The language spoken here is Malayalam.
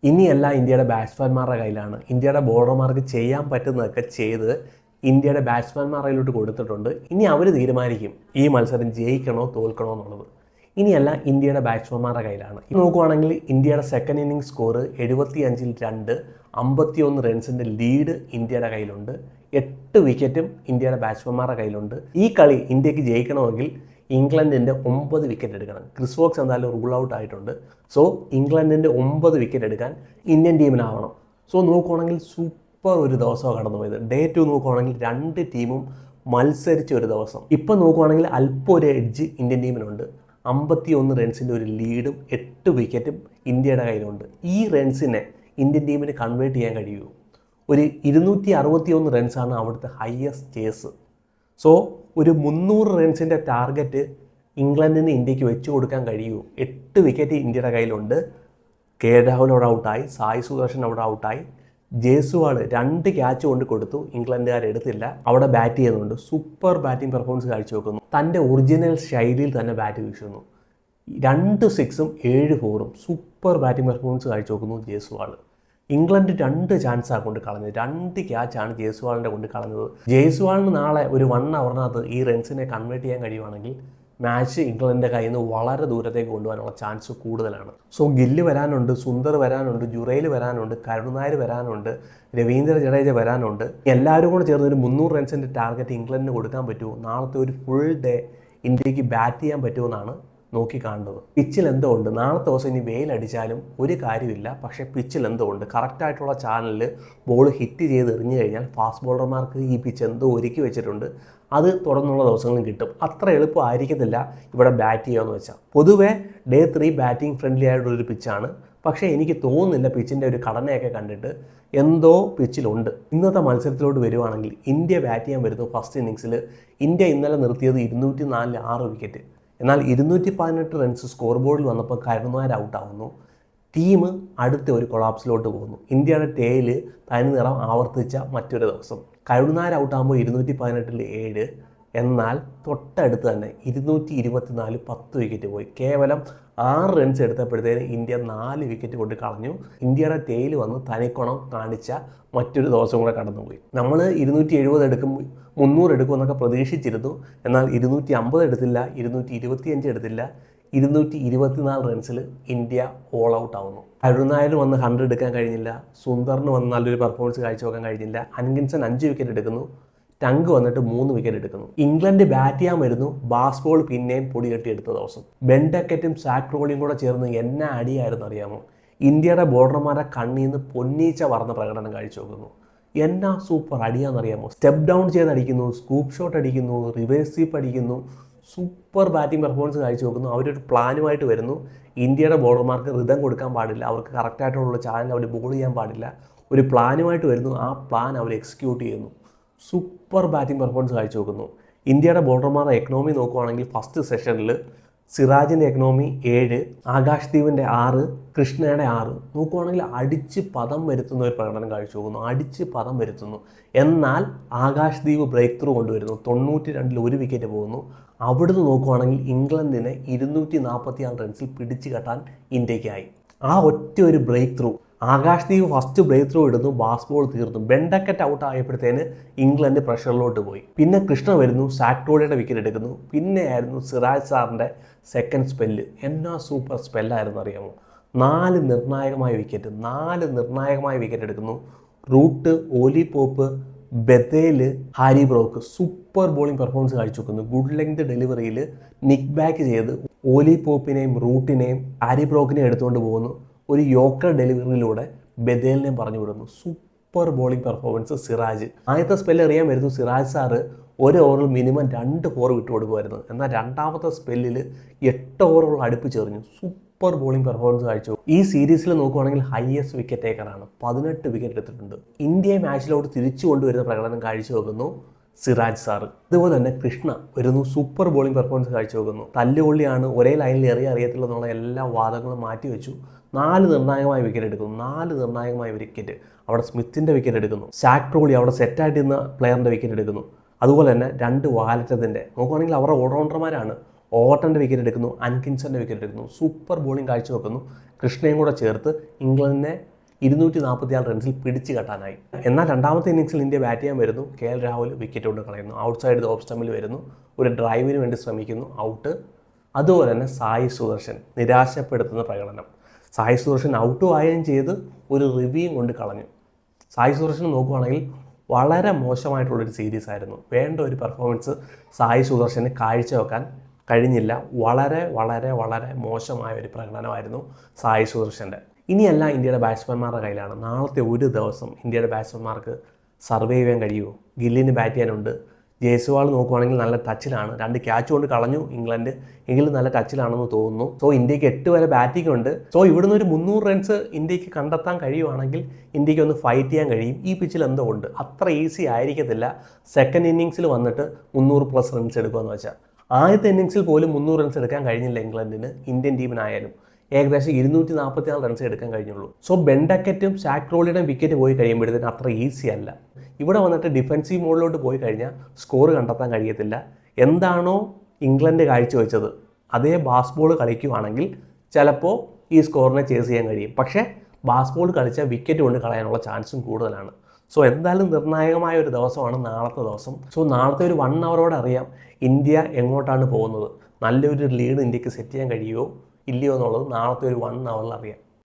ഇനിയല്ല ഇന്ത്യയുടെ ബാറ്റ്സ്മാൻമാരുടെ കയ്യിലാണ്. ഇന്ത്യയുടെ ബോളർമാർക്ക് ചെയ്യാൻ പറ്റുന്നതൊക്കെ ചെയ്ത് ഇന്ത്യയുടെ ബാറ്റ്സ്മാൻമാരുടെ കയ്യിലോട്ട് കൊടുത്തിട്ടുണ്ട്. ഇനി അവർ തീരുമാനിക്കും ഈ മത്സരം ജയിക്കണോ തോൽക്കണോ എന്നുള്ളത്. ഇനിയല്ല ഇന്ത്യയുടെ ബാറ്റ്സ്മാൻമാരുടെ കയ്യിലാണ്. നോക്കുവാണെങ്കിൽ ഇന്ത്യയുടെ സെക്കൻഡ് ഇന്നിംഗ് സ്കോർ 75-2, 51 റൺസിൻ്റെ ലീഡ് ഇന്ത്യയുടെ കയ്യിലുണ്ട്. 8 വിക്കറ്റും ഇന്ത്യയുടെ ബാറ്റ്സ്മാൻമാരുടെ കയ്യിലുണ്ട്. ഈ കളി ഇന്ത്യക്ക് ജയിക്കണമെങ്കിൽ ഇംഗ്ലണ്ടിൻ്റെ 9 വിക്കറ്റ് എടുക്കണം. ക്രിസ് വോക്സ് എന്തായാലും റൂൾ ഔട്ട് ആയിട്ടുണ്ട്. സോ ഇംഗ്ലണ്ടിൻ്റെ 9 വിക്കറ്റ് എടുക്കാൻ ഇന്ത്യൻ ടീമിനാവണം. സോ നോക്കുവാണെങ്കിൽ സൂപ്പർ ഒരു ദിവസമാണ് കടന്നു പോയത്. ഡേ 2 നോക്കുവാണെങ്കിൽ 2 ടീമും മത്സരിച്ച ഒരു ദിവസം. ഇപ്പം നോക്കുവാണെങ്കിൽ അല്പം ഒരു എഡ്ജ് ഇന്ത്യൻ ടീമിനുണ്ട്. 51 റൺസിൻ്റെ ഒരു ലീഡും 8 വിക്കറ്റും ഇന്ത്യയുടെ കയ്യിലുണ്ട്. ഈ റൺസിനെ ഇന്ത്യൻ ടീമിന് കൺവേർട്ട് ചെയ്യാൻ കഴിയുമോ? ഒരു 261 റൺസാണ് അവിടുത്തെ ഹയസ്റ്റ് ചേസ്. സോ ഒരു 300 റൺസിൻ്റെ ടാർഗറ്റ് ഇംഗ്ലണ്ടിന് ഇന്ത്യക്ക് വെച്ച് കൊടുക്കാൻ കഴിയുമോ? 8 വിക്കറ്റ് ഇന്ത്യയുടെ കയ്യിലുണ്ട്. കെ രാഹുൽ അവിടെ ഔട്ടായി, സായി സുദർശൻ അവിടെ ഔട്ടായി, ജയ്സ്വാൾ 2 ക്യാച്ച് കൊണ്ട് കൊടുത്തു, ഇംഗ്ലണ്ടുകാരെടുത്തില്ല. അവിടെ ബാറ്റ് ചെയ്യുന്നുണ്ട്, സൂപ്പർ ബാറ്റിംഗ് പെർഫോമൻസ് കാഴ്ചവെക്കുന്നു. തൻ്റെ ഒറിജിനൽ ശൈലിയിൽ തന്നെ ബാറ്റ് വീശുന്നു. 2 6ഉം 7 4ഉം സൂപ്പർ ബാറ്റിംഗ് പെർഫോമൻസ് കാഴ്ചവെക്കുന്നു ജയ്സ്വാൾ. ഇംഗ്ലണ്ട് 2 ചാൻസാണ് കൊണ്ട് കളഞ്ഞത്. 2 ക്യാച്ചാണ് ജയ്സ്വാളിൻ്റെ കൊണ്ട് കളഞ്ഞത്. ജയ്സ്വാളിന് നാളെ ഒരു 1 അവറിനകത്ത് ഈ റൺസിനെ കൺവേർട്ട് ചെയ്യാൻ കഴിയുവാണെങ്കിൽ മാച്ച് ഇംഗ്ലണ്ടിൻ്റെ കയ്യിൽ നിന്ന് വളരെ ദൂരത്തേക്ക് കൊണ്ടുപോകാനുള്ള ചാൻസ് കൂടുതലാണ്. സോ ഗില്ല് വരാനുണ്ട്, സുന്ദർ വരാനുണ്ട്, ജുറേൽ വരാനുണ്ട്, കരുൺ നായർ വരാനുണ്ട്, രവീന്ദ്ര ജഡേജ വരാനുണ്ട്. എല്ലാവരും കൂടെ ചേർന്ന് ഒരു 300 റൺസിൻ്റെ ടാർഗറ്റ് ഇംഗ്ലണ്ടിന് കൊടുക്കാൻ പറ്റുമോ? നാളത്തെ ഒരു ഫുൾ ഡേ ഇന്ത്യക്ക് ബാറ്റ് ചെയ്യാൻ പറ്റുമെന്നാണ് നോക്കി കാണുന്നത്. പിച്ചിൽ എന്തോ ഉണ്ട്. നാളത്തെ ദിവസം ഇനി വെയിലടിച്ചാലും ഒരു കാര്യമില്ല. പക്ഷേ പിച്ചിൽ എന്തോ ഉണ്ട്. കറക്റ്റായിട്ടുള്ള ചാനലിൽ ബോൾ ഹിറ്റ് ചെയ്ത് എറിഞ്ഞു കഴിഞ്ഞാൽ ഫാസ്റ്റ് ബോളർമാർക്ക് ഈ പിച്ച് എന്തോ ഒരുക്കി വെച്ചിട്ടുണ്ട്. അത് തുടർന്നുള്ള ദിവസങ്ങളും കിട്ടും. അത്ര എളുപ്പമായിരിക്കത്തില്ല ഇവിടെ ബാറ്റ് ചെയ്യുക എന്ന് വെച്ചാൽ. പൊതുവേ ഡേ 3 ബാറ്റിംഗ് ഫ്രണ്ട്ലി ആയിട്ടുള്ളൊരു പിച്ചാണ്. പക്ഷേ എനിക്ക് തോന്നുന്നില്ല പിച്ചിൻ്റെ ഒരു ഘടനയൊക്കെ കണ്ടിട്ട് എന്തോ പിച്ചിലുണ്ട്. ഇന്നത്തെ മത്സരത്തിലോട്ട് വരുവാണെങ്കിൽ ഇന്ത്യ ബാറ്റ് ചെയ്യാൻ വരുന്നു. ഫസ്റ്റ് ഇന്നിങ്സിൽ ഇന്ത്യ ഇന്നലെ നിർത്തിയത് 204 6 വിക്കറ്റ്. എന്നാൽ 218 റൺസ് സ്കോർ ബോർഡിൽ വന്നപ്പോൾ കരുൺ നായർ ഔട്ടാവുന്നു. ടീം അടുത്ത ഒരു കൊളാപ്സിലോട്ട് പോകുന്നു. ഇന്ത്യയുടെ ടേയിൽ തനി നിറം ആവർത്തിച്ച മറ്റൊരു ദിവസം. കരുൺ നായർ ഔട്ടാകുമ്പോൾ 218 7. എന്നാൽ തൊട്ടടുത്ത് തന്നെ 224 10 വിക്കറ്റ് പോയി. കേവലം 6 റൺസ് എടുത്തപ്പോഴത്തേന് ഇന്ത്യ 4 വിക്കറ്റ് കൊണ്ട് കളഞ്ഞു. ഇന്ത്യയുടെ ടേയിൽ വന്ന് തനിക്കുണം കാണിച്ച മറ്റൊരു ദിവസം കൂടെ കടന്നുപോയി. നമ്മൾ 270 എടുക്കും, 300 എടുക്കും എന്നൊക്കെ പ്രതീക്ഷിച്ചിരുന്നു. എന്നാൽ 250 എടുത്തില്ല, 225 എടുത്തില്ല. 224 റൺസിൽ ഇന്ത്യ ഓൾ ഔട്ട് ആവുന്നു. കരുൺ നായർ വന്ന് 100 എടുക്കാൻ കഴിഞ്ഞില്ല. സുന്ദറിന് വന്ന് നല്ലൊരു പെർഫോമൻസ് കാഴ്ചവെക്കാൻ കഴിഞ്ഞില്ല. അൻകിൻസൺ 5 വിക്കറ്റ് എടുക്കുന്നു. ടങ്ക് വന്നിട്ട് 3 വിക്കറ്റ് എടുക്കുന്നു. ഇംഗ്ലണ്ട് ബാറ്റ് ചെയ്യാൻ വരുന്നു. ബാസ്ബോൾ പിന്നെയും പൊടി കെട്ടി എടുത്ത ദിവസം. ബെൻ ഡക്കറ്റും സാക് ക്രോളിയും കൂടെ ചേർന്ന് എന്നാ അടിയായിരുന്നു അറിയാമോ? ഇന്ത്യയുടെ ബോളർമാരെ കണ്ണിൽ നിന്ന് പൊന്നീച്ച പറന്ന പ്രകടനം കാഴ്ചവെക്കുന്നു. എന്നാ സൂപ്പർ അടിയാണെന്നറിയാമോ? സ്റ്റെപ്പ് ഡൗൺ ചെയ്ത് അടിക്കുന്നു, സ്കൂപ്പ് ഷോട്ട് അടിക്കുന്നു, റിവേഴ്സ് സ്വീപ്പ് അടിക്കുന്നു. സൂപ്പർ ബാറ്റിംഗ് പെർഫോമൻസ് കാഴ്ചവെക്കുന്നു. അവരൊരു പ്ലാനുമായിട്ട് വരുന്നു. ഇന്ത്യയുടെ ബോളർമാർക്ക് റിതം കൊടുക്കാൻ പാടില്ല, അവർക്ക് കറക്റ്റായിട്ടുള്ള ചാനൽ അവർ ബോൾ ചെയ്യാൻ പാടില്ല. ഒരു പ്ലാനുമായിട്ട് വരുന്നു. ആ പ്ലാൻ അവർ എക്സിക്യൂട്ട് ചെയ്യുന്നു. സൂപ്പർ ബാറ്റിംഗ് പെർഫോമൻസ് കാഴ്ചവെക്കുന്നു. ഇന്ത്യയുടെ ബോളർമാരുടെ എക്കണോമി നോക്കുവാണെങ്കിൽ ഫസ്റ്റ് സെഷനിൽ സിറാജിൻ്റെ എക്കണോമി 7, ആകാശ്ദീപിൻ്റെ 6, കൃഷ്ണയുടെ 6. നോക്കുവാണെങ്കിൽ അടിച്ച് പദം വരുത്തുന്ന ഒരു പ്രകടനം കാഴ്ചവെക്കുന്നു. അടിച്ച് പദം വരുത്തുന്നു. എന്നാൽ ആകാശ്ദീപ് ബ്രേക്ക് ത്രൂ കൊണ്ടുവരുന്നു. 92 1 വിക്കറ്റ് പോകുന്നു. അവിടുന്ന് നോക്കുവാണെങ്കിൽ ഇംഗ്ലണ്ടിനെ 246 റൺസിൽ പിടിച്ചു കെട്ടാൻ ഇന്ത്യക്കായി. ആ ഒറ്റ ഒരു breakthrough. Akashdeep first breakthrough ഇടുന്നു, ബാസ്ബോൾ തീർന്നു. ബെൻ ഡക്കറ്റ് ഔട്ട് ആയപ്പോഴത്തേന് ഇംഗ്ലണ്ട് പ്രഷറിലോട്ട് പോയി. പിന്നെ കൃഷ്ണ വരുന്നു, സാക് ക്രോളിയുടെ വിക്കറ്റ് എടുക്കുന്നു. പിന്നെയായിരുന്നു സിറാജ് സാറിൻ്റെ സെക്കൻഡ് സ്പെല്ല്. എന്നാ സൂപ്പർ സ്പെല്ലായിരുന്നു അറിയാമോ? 4 നിർണായകമായ വിക്കറ്റ് എടുക്കുന്നു. റൂട്ട്, ഓലി പോപ്പ്, ബെതേൽ, ഹാരി ബ്രോക്ക് സൂപ്പർ ബോളിംഗ് പെർഫോമൻസ് കാഴ്ചവെക്കുന്നു. ഗുഡ് ലെങ്ത് ഡെലിവറിയിൽ നിക്ക് ബാക്ക് ചെയ്ത് ഓലി പോപ്പിനെയും റൂട്ടിനെയും ഹാരി ബ്രോക്കിനെയും എടുത്തുകൊണ്ട് പോകുന്നു. ഒരു യോക്കർ ഡെലിവറിയിലൂടെ ബെതേലിനെയും പറഞ്ഞു വിടുന്നു. Super bowling performance Siraj. ആദ്യത്തെ സ്പെല്ല് അറിയാൻ വരുന്നു. സിറാജ് സാറ് ഒരു ഓവറിൽ മിനിമം 2 4 വിട്ടു കൊടുക്കുമായിരുന്നു. എന്നാൽ രണ്ടാമത്തെ സ്പെല്ലിൽ 8 ഓവറുകൾ അടുപ്പിച്ചെറിഞ്ഞു. സൂപ്പർ ബോളിംഗ് പെർഫോമൻസ് കാഴ്ചവെച്ചു. ഈ സീരീസിൽ നോക്കുവാണെങ്കിൽ ഹയസ്റ്റ് വിക്കറ്റ് ടേക്കറാണ്. 18 വിക്കറ്റ് എടുത്തിട്ടുണ്ട്. ഇന്ത്യയെ മാച്ചിലോട്ട് തിരിച്ചു കൊണ്ടുവരുന്ന പ്രകടനം കാഴ്ചവെക്കുന്നു സിറാജ് സാറ്. അതുപോലെ തന്നെ കൃഷ്ണ വരുന്നു, സൂപ്പർ ബോളിംഗ് പെർഫോമൻസ് കാഴ്ചവെക്കുന്നു. തല്ലുകൊള്ളിയാണ്, ഒരേ ലൈനിൽ അറിയത്തില്ല എന്നുള്ള എല്ലാ വാദങ്ങളും മാറ്റിവെച്ചു. 4 നിർണായകമായ വിക്കറ്റ് എടുക്കുന്നു. 4 നിർണായകമായ വിക്കറ്റ്. അവിടെ സ്മിത്തിൻ്റെ വിക്കറ്റ് എടുക്കുന്നു. സാക് ക്രോളി അവിടെ സെറ്റായിട്ടിരുന്ന പ്ലെയറിൻ്റെ വിക്കറ്റ് എടുക്കുന്നു. അതുപോലെ തന്നെ 2 വാലറ്റത്തിൻ്റെ നോക്കുകയാണെങ്കിൽ അവരുടെ ഓൾറൗണ്ടർമാരാണ്. ഓവർട്ടൻ്റെ വിക്കറ്റ് എടുക്കുന്നു, അൻകിൻസൻ്റെ വിക്കറ്റ് എടുക്കുന്നു. സൂപ്പർ ബോളിംഗ് കാഴ്ചവെക്കുന്നു. കൃഷ്ണയും കൂടെ ചേർത്ത് ഇംഗ്ലണ്ടിനെ 246 റൺസിൽ പിടിച്ചു കെട്ടാനായി. എന്നാൽ രണ്ടാമത്തെ ഇന്നിംഗ്സിൽ ഇന്ത്യ ബാറ്റ് ചെയ്യാൻ വരുന്നു. KL രാഹുൽ വിക്കറ്റ് കൊണ്ട് കളയുന്നു. ഔട്ട്സൈഡ് ദ ഓഫ് സ്റ്റമ്പിൽ വരുന്നു. ഒരു ഡ്രൈവിന് വേണ്ടി ശ്രമിക്കുന്നു, ഔട്ട്. അതുപോലെ തന്നെ സായി സുദർശൻ നിരാശപ്പെടുത്തുന്ന പ്രകടനം. സായി സുദർശൻ ഔട്ടും ആവുകയും ചെയ്ത് ഒരു റിവ്യൂയും കൊണ്ട് കളഞ്ഞു. സായി സുദർശൻ നോക്കുകയാണെങ്കിൽ വളരെ മോശമായിട്ടുള്ളൊരു സീരീസ് ആയിരുന്നു. വേണ്ട ഒരു പെർഫോമൻസ് സായി സുദർശന് കാഴ്ചവെക്കാൻ കഴിഞ്ഞില്ല. വളരെ വളരെ വളരെ മോശമായ ഒരു പ്രകടനമായിരുന്നു സായി സുദർശൻ്റെ. ഇനിയെല്ലാം ഇന്ത്യയുടെ ബാറ്റ്സ്മാൻമാരുടെ കയ്യിലാണ്. നാളത്തെ ഒരു ദിവസം ഇന്ത്യയുടെ ബാറ്റ്സ്മാൻമാർക്ക് സർവൈവ് ചെയ്യാൻ കഴിയുമോ? ഗില്ലിന് ബാറ്റ് ചെയ്യാനുണ്ട്. ജയ്സ്വാൾ നോക്കുവാണെങ്കിൽ നല്ല ടച്ചിലാണ്. 2 ക്യാച്ച് കൊണ്ട് കളഞ്ഞു ഇംഗ്ലണ്ട്, എങ്കിലും നല്ല ടച്ചിലാണെന്ന് തോന്നുന്നു. സോ ഇന്ത്യക്ക് 8 വരെ ബാറ്റിംഗ് ഉണ്ട്. സോ ഇവിടുന്ന് ഒരു 300 റൺസ് ഇന്ത്യക്ക് കണ്ടെത്താൻ കഴിയുവാണെങ്കിൽ ഇന്ത്യക്ക് ഒന്ന് ഫൈറ്റ് ചെയ്യാൻ കഴിയും. ഈ പിച്ചിൽ എന്തോ ഉണ്ട്, അത്ര ഈസി ആയിരിക്കത്തില്ല സെക്കൻഡ് ഇന്നിങ്സിൽ വന്നിട്ട് 300+ റൺസ് എടുക്കുകയെന്ന് വെച്ചാൽ. ആദ്യത്തെ ഇന്നിങ്സിൽ പോലും 300 റൺസ് എടുക്കാൻ കഴിഞ്ഞില്ല ഇംഗ്ലണ്ടിന്. ഇന്ത്യൻ ടീമിനായാലും ഏകദേശം 244 റൺസ് എടുക്കാൻ കഴിഞ്ഞുള്ളൂ. സോ ബെൻഡക്കറ്റും സാക്രോളിയുടെയും വിക്കറ്റ് പോയി കഴിയുമ്പോഴത്തേനും അത്ര ഈസി അല്ല. ഇവിടെ വന്നിട്ട് ഡിഫൻസീവ് മോഡിലോട്ട് പോയി കഴിഞ്ഞാൽ സ്കോർ കണ്ടെത്താൻ കഴിയത്തില്ല. എന്താണോ ഇംഗ്ലണ്ട് കാഴ്ചവെച്ചത് അതേ ബാസ്ബോൾ കളിക്കുവാണെങ്കിൽ ചിലപ്പോൾ ഈ സ്കോറിനെ ചേസ് ചെയ്യാൻ കഴിയും. പക്ഷേ ബാസ്ബോൾ കളിച്ചാൽ വിക്കറ്റ് കൊണ്ട് കളയാനുള്ള ചാൻസും കൂടുതലാണ്. സോ എന്തായാലും നിർണായകമായ ഒരു ദിവസമാണ് നാളത്തെ ദിവസം. സോ നാളത്തെ ഒരു 1 അവറോടെ അറിയാം ഇന്ത്യ എങ്ങോട്ടാണ് പോകുന്നത്. നല്ലൊരു ലീഡ് ഇന്ത്യക്ക് സെറ്റ് ചെയ്യാൻ കഴിയുമോ ഇല്ലയോ എന്നുള്ളത് നാളത്തെ ഒരു 1 അവറിൽ അറിയാം.